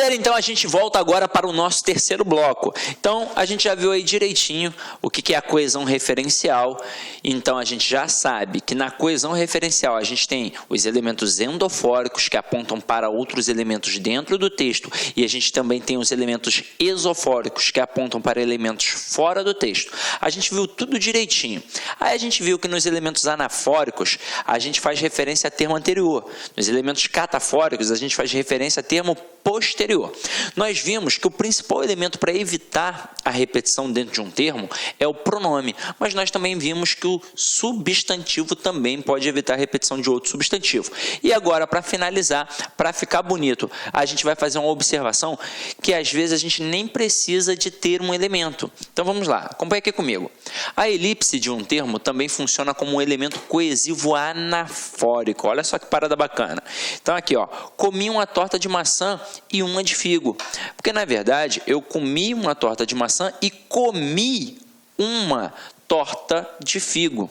galera, então a gente volta agora para o nosso terceiro bloco. Então, a gente já viu aí direitinho o que é a coesão referencial. Então, a gente já sabe que na coesão referencial a gente tem os elementos endofóricos que apontam para outros elementos dentro do texto e a gente também tem os elementos esofóricos que apontam para elementos fora do texto. A gente viu tudo direitinho. Aí a gente viu que nos elementos anafóricos a gente faz referência a termo anterior. Nos elementos catafóricos a gente faz referência a termo posterior. Nós vimos que o principal elemento para evitar a repetição dentro de um termo é o pronome, mas nós também vimos que o substantivo também pode evitar a repetição de outro substantivo. E agora, para finalizar, para ficar bonito, a gente vai fazer uma observação que às vezes a gente nem precisa de ter um elemento. Então vamos lá, acompanha aqui comigo. A elipse de um termo também funciona como um elemento coesivo anafórico. Olha só que parada bacana. Então aqui, ó, comi uma torta de maçã e uma de figo. Porque, na verdade, eu comi uma torta de maçã e comi uma torta de figo.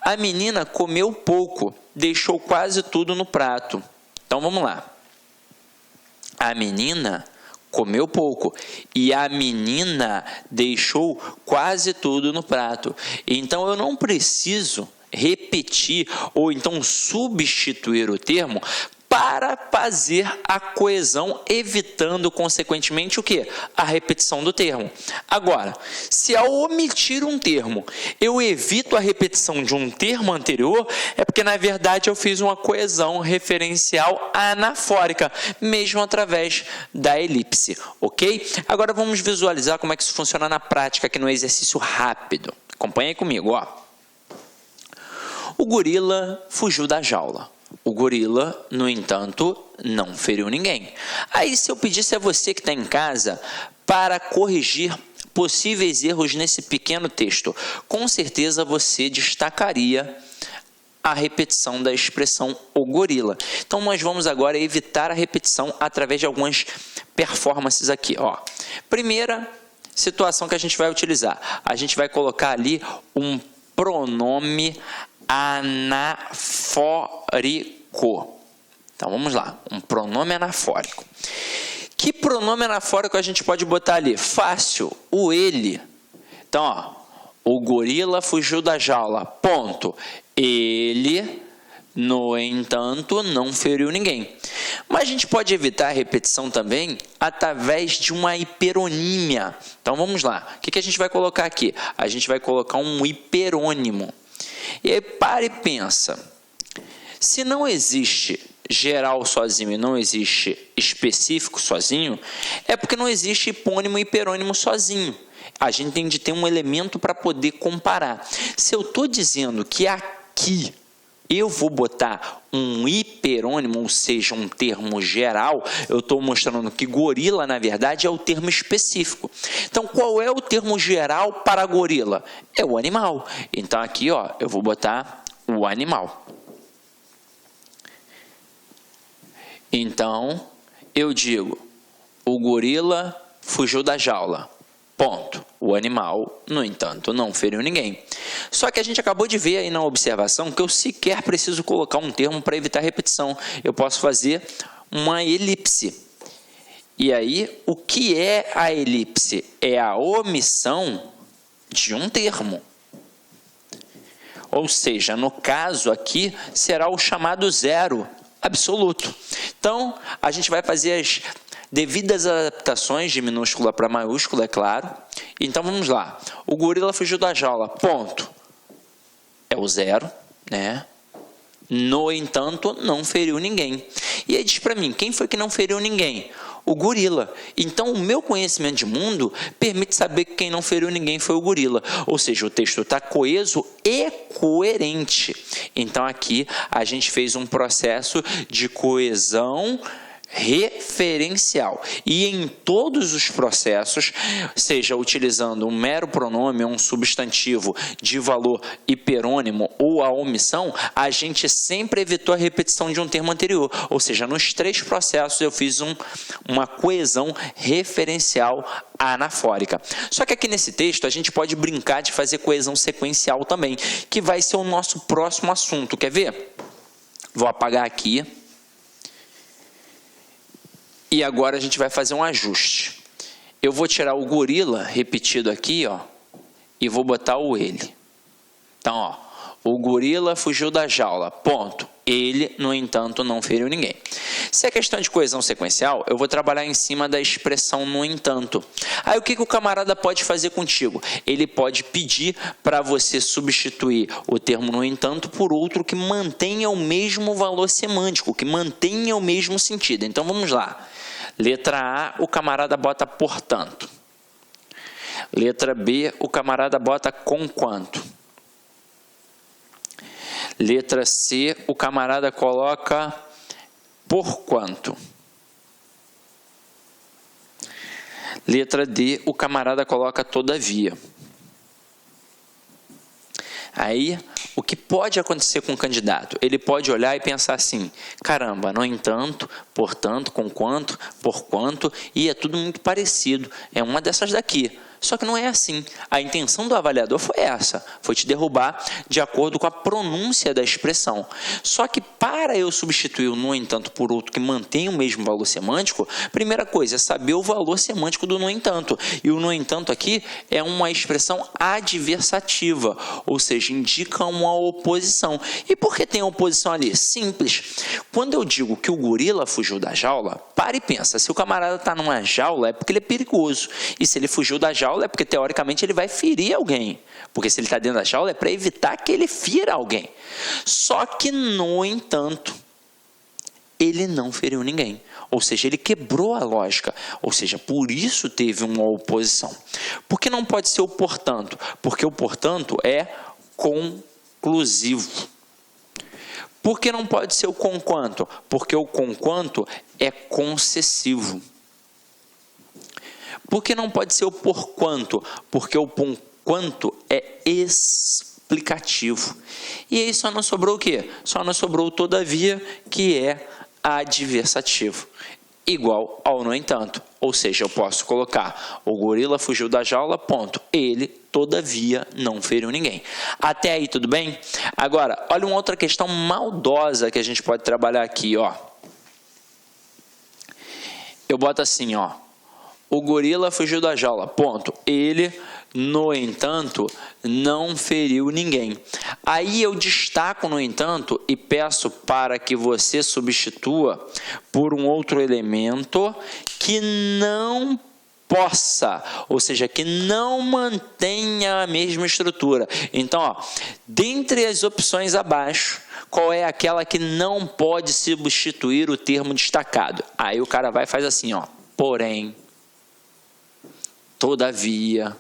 A menina comeu pouco, deixou quase tudo no prato. Então, vamos lá. A menina comeu pouco e a menina deixou quase tudo no prato. Então, eu não preciso repetir ou então substituir o termo para fazer a coesão, evitando, consequentemente, o quê? A repetição do termo. Agora, se ao omitir um termo, eu evito a repetição de um termo anterior, é porque, na verdade, eu fiz uma coesão referencial anafórica, mesmo através da elipse, ok? Agora, vamos visualizar como é que isso funciona na prática, aqui no exercício rápido. Acompanha aí comigo, ó. O gorila fugiu da jaula. O gorila, no entanto, não feriu ninguém. Aí, se eu pedisse a você que está em casa para corrigir possíveis erros nesse pequeno texto, com certeza você destacaria a repetição da expressão o gorila. Então, nós vamos agora evitar a repetição através de algumas performances aqui, ó. Primeira situação que a gente vai utilizar. A gente vai colocar ali um pronome anafórico. Então, vamos lá. Um pronome anafórico. Que pronome anafórico a gente pode botar ali? Fácil. O ele. Então, ó. O gorila fugiu da jaula. Ponto. Ele, no entanto, não feriu ninguém. Mas a gente pode evitar a repetição também através de uma hiperonímia. Então, vamos lá. O que a gente vai colocar aqui? A gente vai colocar um hiperônimo. E aí, para e pensa. Se não existe geral sozinho e não existe específico sozinho, é porque não existe hipônimo e hiperônimo sozinho. A gente tem de ter um elemento para poder comparar. Se eu estou dizendo que aqui eu vou botar um hiperônimo, ou seja, um termo geral, eu estou mostrando que gorila, na verdade, é o termo específico. Então, qual é o termo geral para gorila? É o animal. Então, aqui, ó, eu vou botar o animal. Então, eu digo, o gorila fugiu da jaula. Ponto. O animal, no entanto, não feriu ninguém. Só que a gente acabou de ver aí na observação que eu sequer preciso colocar um termo para evitar repetição. Eu posso fazer uma elipse. E aí, o que é a elipse? É a omissão de um termo. Ou seja, no caso aqui, será o chamado zero absoluto. Então, a gente vai fazer as devidas adaptações de minúscula para maiúscula, é claro. Então, vamos lá. O gorila fugiu da jaula. Ponto. É o zero, né? No entanto, não feriu ninguém. E aí diz para mim, quem foi que não feriu ninguém? O gorila. Então, o meu conhecimento de mundo permite saber que quem não feriu ninguém foi o gorila. Ou seja, o texto está coeso e coerente. Então, aqui a gente fez um processo de coesão referencial. E em todos os processos, seja utilizando um mero pronome ou um substantivo de valor hiperônimo ou a omissão, a gente sempre evitou a repetição de um termo anterior. Ou seja, nos três processos eu fiz uma coesão referencial anafórica. Só que aqui nesse texto a gente pode brincar de fazer coesão sequencial também, que vai ser o nosso próximo assunto. Quer ver? Vou apagar aqui. E agora a gente vai fazer um ajuste. Eu vou tirar o gorila repetido aqui, ó, e vou botar o ele. Então, ó, o gorila fugiu da jaula, ponto. Ele, no entanto, não feriu ninguém. Se é questão de coesão sequencial, eu vou trabalhar em cima da expressão no entanto. Aí o que o camarada pode fazer contigo? Ele pode pedir para você substituir o termo no entanto por outro que mantenha o mesmo valor semântico, que mantenha o mesmo sentido. Então vamos lá. Letra A, o camarada bota portanto. Letra B, o camarada bota conquanto. Letra C, o camarada coloca porquanto. Letra D, o camarada coloca todavia. Aí, o que pode acontecer com o candidato? Ele pode olhar e pensar assim, caramba, no entanto, portanto, conquanto, porquanto, e é tudo muito parecido, é uma dessas daqui. Só que não é assim. A intenção do avaliador foi essa, foi te derrubar de acordo com a pronúncia da expressão. Só que para eu substituir o no entanto por outro que mantém o mesmo valor semântico, primeira coisa é saber o valor semântico do no entanto. E o no entanto aqui é uma expressão adversativa, ou seja, indica uma oposição. E por que tem oposição ali? Simples. Quando eu digo que o gorila fugiu da jaula, para e pensa, se o camarada está numa jaula é porque ele é perigoso. E se ele fugiu da jaula é porque, teoricamente, ele vai ferir alguém. Porque se ele está dentro da jaula é para evitar que ele fira alguém. Só que, no entanto, ele não feriu ninguém. Ou seja, ele quebrou a lógica. Ou seja, por isso teve uma oposição. Por que não pode ser o portanto? Porque o portanto é conclusivo. Por que não pode ser o conquanto? Porque o conquanto é concessivo. Por que não pode ser o porquanto? Porque o porquanto é explicativo. E aí só não sobrou o quê? Só não sobrou o todavia, que é adversativo. Igual ao no entanto. Ou seja, eu posso colocar o gorila fugiu da jaula, ponto. Ele, todavia, não feriu ninguém. Até aí, tudo bem? Agora, olha uma outra questão maldosa que a gente pode trabalhar aqui, ó. Eu boto assim, ó. O gorila fugiu da jaula, ponto. Ele, no entanto, não feriu ninguém. Aí eu destaco, no entanto, e peço para que você substitua por um outro elemento que não possa, ou seja, que não mantenha a mesma estrutura. Então, ó, dentre as opções abaixo, qual é aquela que não pode substituir o termo destacado? Aí o cara vai e faz assim, ó, porém, todavia,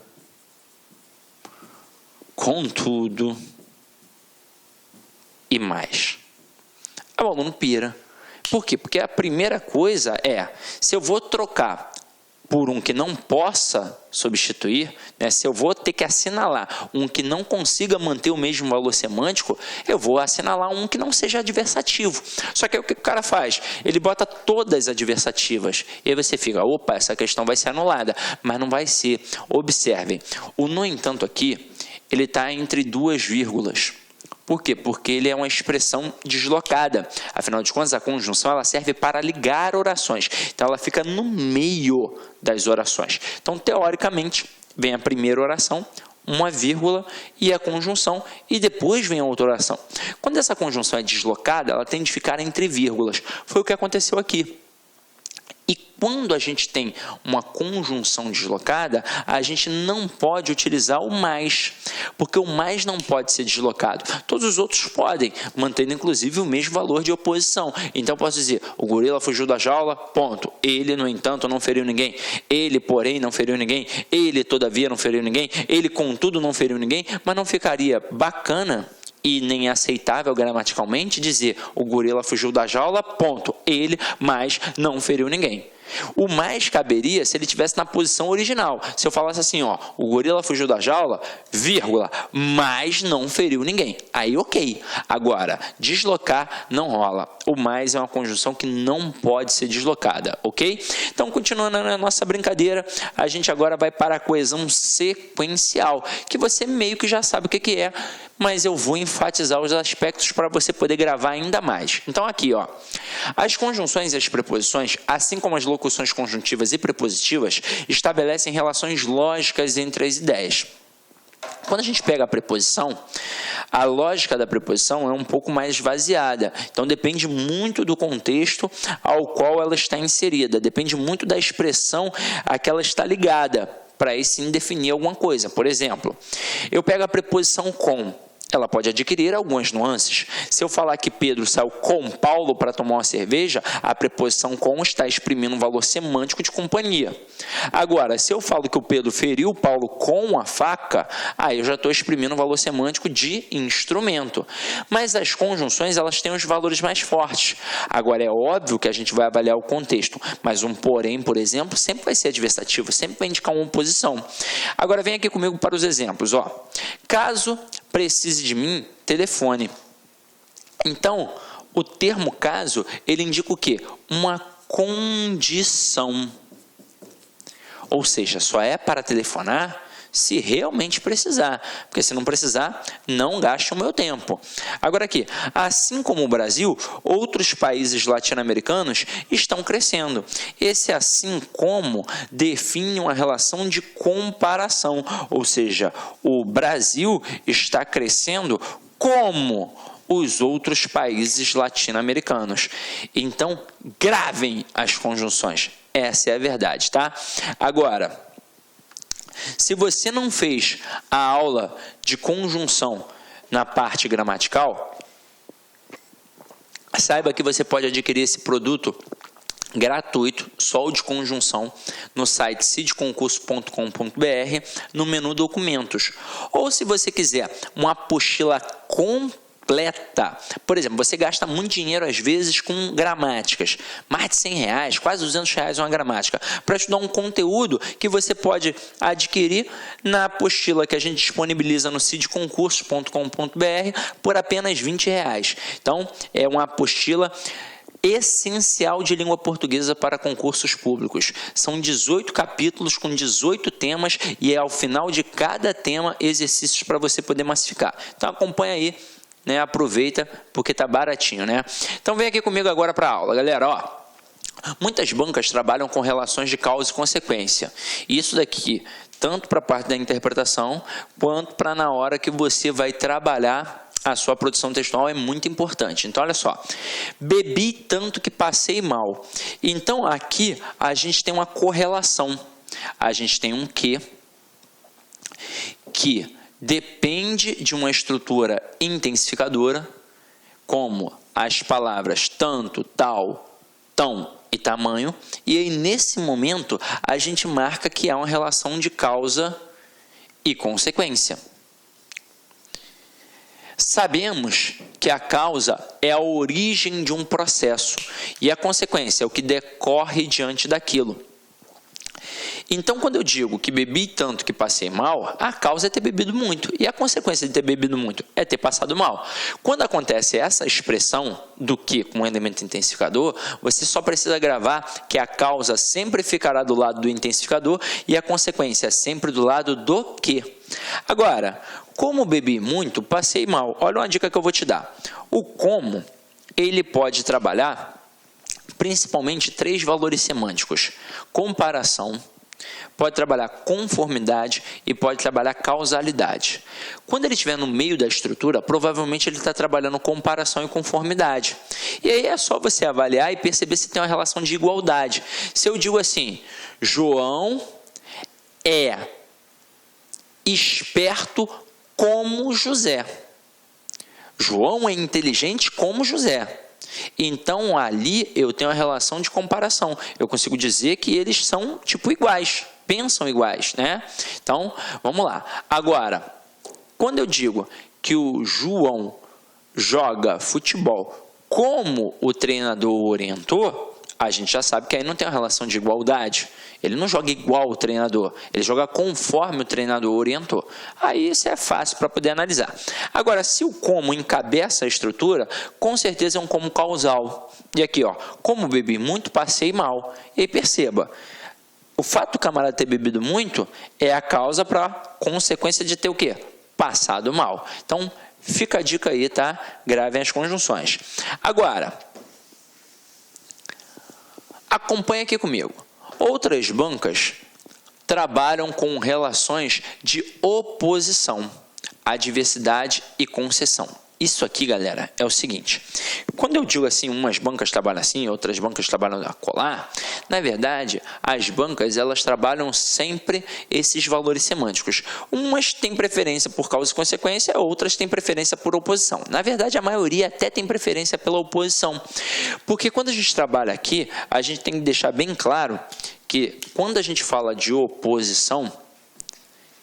contudo e mais. O aluno pira. Por quê? Porque a primeira coisa é, se eu vou trocar por um que não possa substituir, né, se eu vou ter que assinalar um que não consiga manter o mesmo valor semântico, eu vou assinalar um que não seja adversativo. Só que aí o que o cara faz? Ele bota todas adversativas. E aí você fica, opa, essa questão vai ser anulada. Mas não vai ser. Observem, o no entanto aqui, ele está entre duas vírgulas. Por quê? Porque ele é uma expressão deslocada. Afinal de contas, a conjunção ela serve para ligar orações. Então, ela fica no meio das orações. Então, teoricamente, vem a primeira oração, uma vírgula e a conjunção, e depois vem a outra oração. Quando essa conjunção é deslocada, ela tem de ficar entre vírgulas. Foi o que aconteceu aqui. E quando a gente tem uma conjunção deslocada, a gente não pode utilizar o mais, porque o mais não pode ser deslocado. Todos os outros podem, mantendo inclusive o mesmo valor de oposição. Então, posso dizer, o gorila fugiu da jaula, ponto. Ele, no entanto, não feriu ninguém. Ele, porém, não feriu ninguém. Ele, todavia, não feriu ninguém. Ele, contudo, não feriu ninguém. Mas não ficaria bacana e nem aceitável gramaticalmente dizer o gorila fugiu da jaula, ponto. Ele, mas não feriu ninguém. O mais caberia se ele estivesse na posição original. Se eu falasse assim, ó, o gorila fugiu da jaula, vírgula, mas não feriu ninguém. Aí, ok. Agora, deslocar não rola. O mais é uma conjunção que não pode ser deslocada, ok? Então, continuando na nossa brincadeira, a gente agora vai para a coesão sequencial, que você meio que já sabe o que é, mas eu vou enfatizar os aspectos para você poder gravar ainda mais. Então, aqui, ó, as conjunções e as preposições, assim como as locuções conjuntivas e prepositivas estabelecem relações lógicas entre as ideias. Quando a gente pega a preposição, a lógica da preposição é um pouco mais esvaziada. Então, depende muito do contexto ao qual ela está inserida. Depende muito da expressão a que ela está ligada, para aí sim definir alguma coisa. Por exemplo, eu pego a preposição com. Ela pode adquirir algumas nuances. Se eu falar que Pedro saiu com Paulo para tomar uma cerveja, a preposição com está exprimindo um valor semântico de companhia. Agora, se eu falo que o Pedro feriu Paulo com a faca, aí eu já estou exprimindo um valor semântico de instrumento. Mas as conjunções, elas têm os valores mais fortes. Agora, é óbvio que a gente vai avaliar o contexto, mas um porém, por exemplo, sempre vai ser adversativo, sempre vai indicar uma oposição. Agora, vem aqui comigo para os exemplos. Caso precise de mim, telefone. Então, o termo caso, ele indica o quê? Uma condição. Ou seja, só é para telefonar se realmente precisar, porque se não precisar, não gaste o meu tempo. Agora aqui, assim como o Brasil, outros países latino-americanos estão crescendo. Esse assim como define uma relação de comparação, ou seja, o Brasil está crescendo como os outros países latino-americanos. Então, gravem as conjunções. Essa é a verdade, tá? Agora, se você não fez a aula de conjunção na parte gramatical, saiba que você pode adquirir esse produto gratuito, só o de conjunção, no site cidconcurso.com.br, no menu documentos. Ou se você quiser uma apostila completa, por exemplo, você gasta muito dinheiro às vezes com gramáticas, mais de R$100, quase R$200 uma gramática, para estudar um conteúdo que você pode adquirir na apostila que a gente disponibiliza no cidconcurso.com.br por apenas R$20. Então, é uma apostila essencial de língua portuguesa para concursos públicos. São 18 capítulos com 18 temas e é ao final de cada tema exercícios para você poder massificar. Então, acompanha aí. Aproveita porque está baratinho, né? Então vem aqui comigo agora para a aula, galera. Muitas bancas trabalham com relações de causa e consequência. Isso daqui, tanto para a parte da interpretação, quanto para na hora que você vai trabalhar a sua produção textual, é muito importante. Então, olha só. Bebi tanto que passei mal. Então, aqui a gente tem uma correlação. A gente tem um que depende de uma estrutura intensificadora, como as palavras tanto, tal, tão e tamanho, e aí nesse momento a gente marca que há uma relação de causa e consequência. Sabemos que a causa é a origem de um processo e a consequência é o que decorre diante daquilo. Então, quando eu digo que bebi tanto que passei mal, a causa é ter bebido muito. E a consequência de ter bebido muito é ter passado mal. Quando acontece essa expressão do que com um elemento intensificador, você só precisa gravar que a causa sempre ficará do lado do intensificador e a consequência é sempre do lado do que. Agora, como bebi muito, passei mal. Olha uma dica que eu vou te dar. O como, ele pode trabalhar principalmente 3 valores semânticos. Comparação, pode trabalhar conformidade e pode trabalhar causalidade. Quando ele estiver no meio da estrutura, provavelmente ele está trabalhando comparação e conformidade. E aí é só você avaliar e perceber se tem uma relação de igualdade. Se eu digo assim, João é esperto como José. João é inteligente como José. Então, ali eu tenho uma relação de comparação. Eu consigo dizer que eles são, iguais, pensam iguais, né? Então, vamos lá. Agora, quando eu digo que o João joga futebol como o treinador orientou, a gente já sabe que aí não tem uma relação de igualdade. Ele não joga igual o treinador, ele joga conforme o treinador orientou. Aí isso é fácil para poder analisar. Agora, se o como encabeça a estrutura, com certeza é um como causal. E aqui, como bebi muito, passei mal. E aí perceba, o fato do camarada ter bebido muito é a causa para a consequência de ter o quê? Passado mal. Então, fica a dica aí, tá? Gravem as conjunções. Agora, Acompanhe aqui comigo. Outras bancas trabalham com relações de oposição, adversidade e concessão. Isso aqui, galera, é o seguinte. Quando eu digo assim, umas bancas trabalham assim, outras bancas trabalham acolá, na verdade, as bancas, elas trabalham sempre esses valores semânticos. Umas têm preferência por causa e consequência, outras têm preferência por oposição. Na verdade, a maioria até tem preferência pela oposição. Porque quando a gente trabalha aqui, a gente tem que deixar bem claro que quando a gente fala de oposição,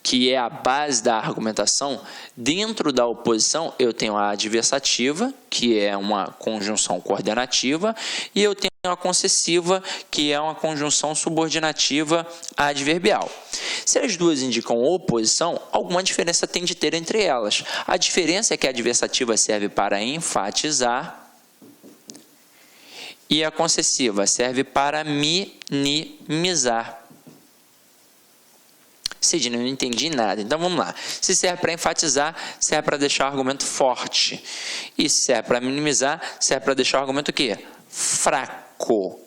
que é a base da argumentação, dentro da oposição eu tenho a adversativa, que é uma conjunção coordenativa, e eu tenho a concessiva, que é uma conjunção subordinativa adverbial. Se as duas indicam oposição, alguma diferença tem de ter entre elas. A diferença é que a adversativa serve para enfatizar e a concessiva serve para minimizar. Sidney, não entendi nada. Então, vamos lá. Se serve para enfatizar, serve para deixar o argumento forte. E se serve para minimizar, serve para deixar o argumento o quê? Fraco.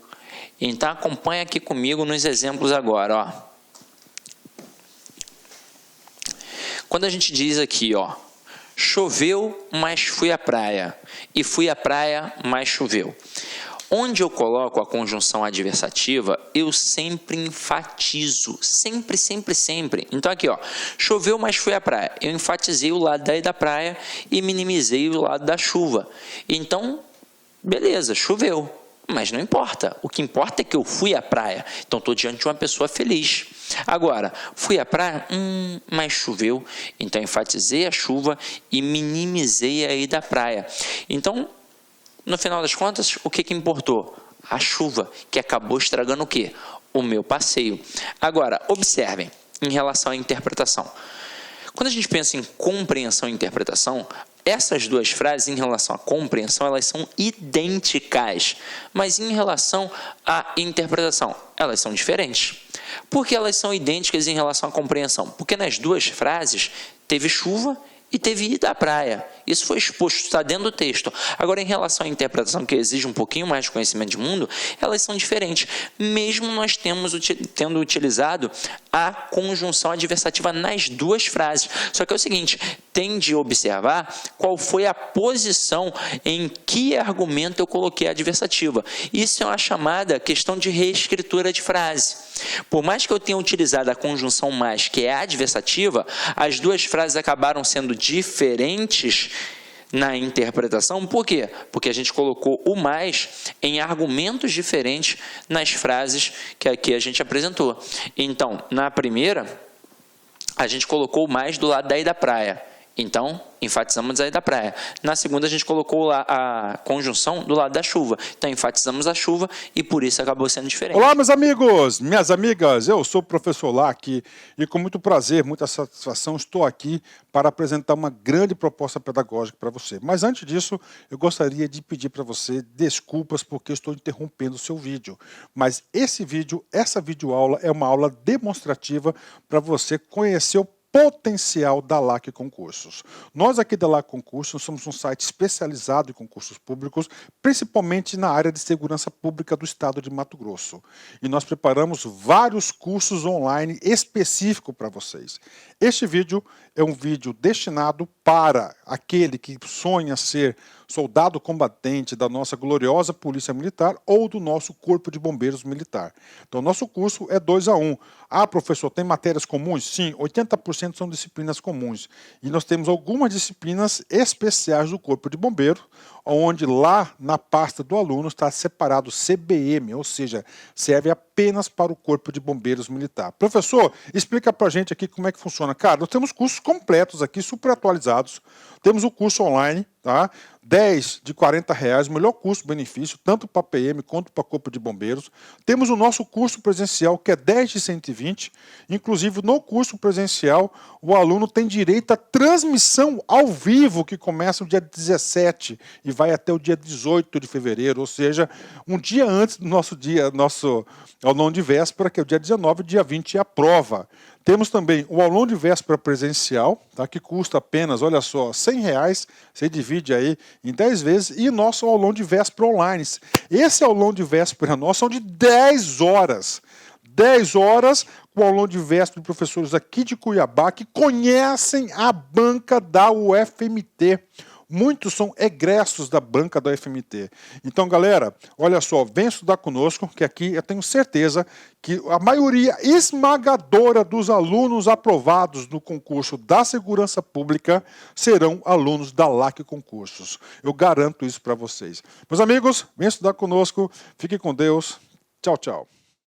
Então, acompanha aqui comigo nos exemplos agora. Ó. Quando a gente diz aqui, ó, choveu, mas fui à praia. E fui à praia, mas choveu. Onde eu coloco a conjunção adversativa, eu sempre enfatizo. Sempre, sempre, sempre. Então, aqui, ó, choveu, mas fui à praia. Eu enfatizei o lado daí da praia e minimizei o lado da chuva. Então, beleza, choveu. Mas não importa. O que importa é que eu fui à praia. Então, estou diante de uma pessoa feliz. Agora, fui à praia, mas choveu. Então, enfatizei a chuva e minimizei a ida à praia. Então, no final das contas, o que importou? A chuva, que acabou estragando o quê? O meu passeio. Agora, observem, em relação à interpretação. Quando a gente pensa em compreensão e interpretação, essas duas frases, em relação à compreensão, elas são idênticas. Mas em relação à interpretação, elas são diferentes. Por que elas são idênticas em relação à compreensão? Porque nas duas frases teve chuva e teve ida à praia. Isso foi exposto, está dentro do texto. Agora, em relação à interpretação, que exige um pouquinho mais de conhecimento de mundo, elas são diferentes. Mesmo nós tendo utilizado a conjunção adversativa nas duas frases. Só que é o seguinte, tem de observar qual foi a posição em que argumento eu coloquei a adversativa. Isso é uma chamada questão de reescritura de frase. Por mais que eu tenha utilizado a conjunção mais, que é a adversativa, as duas frases acabaram sendo diferentes na interpretação. Por quê? Porque a gente colocou o mais em argumentos diferentes nas frases que aqui a gente apresentou. Então, na primeira, a gente colocou o mais do lado daí da praia. Então, enfatizamos aí da praia. Na segunda, a gente colocou a conjunção do lado da chuva. Então, enfatizamos a chuva e por isso acabou sendo diferente. Olá, meus amigos, minhas amigas. Eu sou o professor Lac e com muito prazer, muita satisfação, estou aqui para apresentar uma grande proposta pedagógica para você. Mas antes disso, eu gostaria de pedir para você desculpas porque eu estou interrompendo o seu vídeo. Mas esse vídeo, essa videoaula é uma aula demonstrativa para você conhecer o potencial da LAC Concursos. Nós aqui da LAC Concursos somos um site especializado em concursos públicos, principalmente na área de segurança pública do estado de Mato Grosso. E nós preparamos vários cursos online específicos para vocês. Este vídeo é um vídeo destinado para aquele que sonha ser soldado combatente da nossa gloriosa Polícia Militar ou do nosso Corpo de Bombeiros Militar. Então, nosso curso é 2-1. Ah, professor, tem matérias comuns? Sim, 80% são disciplinas comuns. E nós temos algumas disciplinas especiais do Corpo de Bombeiros, onde lá na pasta do aluno está separado CBM, ou seja, serve apenas para o Corpo de Bombeiros Militar. Professor, explica para a gente aqui como é que funciona. Cara, nós temos cursos completos aqui, super atualizados. Temos o curso online, tá? 10 de R$40, o melhor custo-benefício, tanto para PM quanto para Corpo de Bombeiros. Temos o nosso curso presencial, que é 10 de 120. Inclusive, no curso presencial, o aluno tem direito à transmissão ao vivo, que começa no dia 17 e vai até o dia 18 de fevereiro, ou seja, um dia antes do nosso aulão de véspera, que é o dia 19, dia 20 é a prova. Temos também o aulão de véspera presencial, tá, que custa apenas, olha só, R$100, você divide aí em 10 vezes, e nosso aulão de véspera online. Esse aulão de véspera nosso são de 10 horas. 10 horas com o aulão de véspera de professores aqui de Cuiabá que conhecem a banca da UFMT. Muitos são egressos da banca da UFMT. Então, galera, olha só, vem estudar conosco, que aqui eu tenho certeza que a maioria esmagadora dos alunos aprovados no concurso da Segurança Pública serão alunos da LAC Concursos. Eu garanto isso para vocês. Meus amigos, vem estudar conosco, fiquem com Deus. Tchau, tchau.